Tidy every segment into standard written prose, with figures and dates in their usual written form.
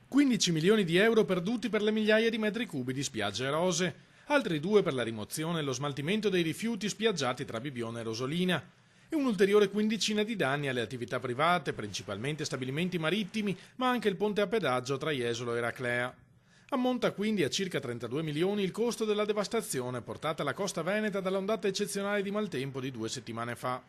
15 milioni di euro perduti per le migliaia di metri cubi di spiagge erose, altri 2 per la rimozione e lo smaltimento dei rifiuti spiaggiati tra Bibbiona e Rosolina e un'ulteriore quindicina di danni alle attività private, principalmente stabilimenti marittimi, ma anche il ponte a pedaggio tra Jesolo e Eraclea. Ammonta quindi a circa 32 milioni il costo della devastazione portata alla costa veneta dall'ondata eccezionale di maltempo di 2 settimane fa.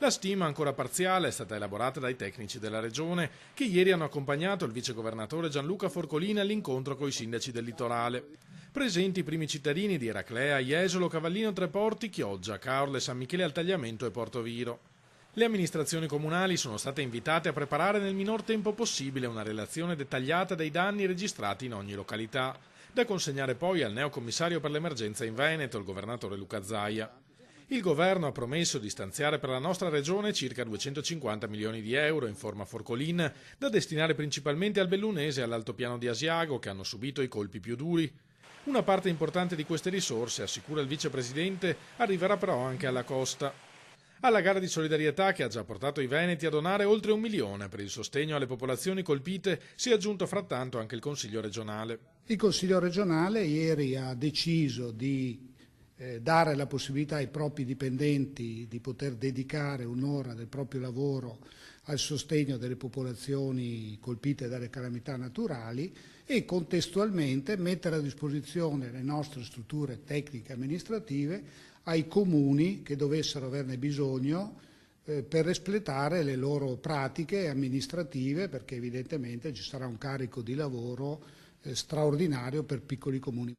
La stima, ancora parziale, è stata elaborata dai tecnici della regione, che ieri hanno accompagnato il vicegovernatore Gianluca Forcolina all'incontro con i sindaci del litorale. Presenti i primi cittadini di Eraclea, Jesolo, Cavallino Treporti, Chioggia, Caorle, San Michele al Tagliamento e Portoviro. Le amministrazioni comunali sono state invitate a preparare nel minor tempo possibile una relazione dettagliata dei danni registrati in ogni località, da consegnare poi al neocommissario per l'emergenza in Veneto, il governatore Luca Zaia. Il governo ha promesso di stanziare per la nostra regione circa 250 milioni di euro, informa Forcolin, da destinare principalmente al Bellunese e all'altopiano di Asiago, che hanno subito i colpi più duri. Una parte importante di queste risorse, assicura il vicepresidente, arriverà però anche alla costa. Alla gara di solidarietà, che ha già portato i veneti a donare oltre 1 milione per il sostegno alle popolazioni colpite, si è aggiunto frattanto anche il Consiglio regionale. Il Consiglio regionale ieri ha deciso di dare la possibilità ai propri dipendenti di poter dedicare un'ora del proprio lavoro al sostegno delle popolazioni colpite dalle calamità naturali e contestualmente mettere a disposizione le nostre strutture tecniche e amministrative ai comuni che dovessero averne bisogno per espletare le loro pratiche amministrative, perché evidentemente ci sarà un carico di lavoro straordinario per piccoli comuni.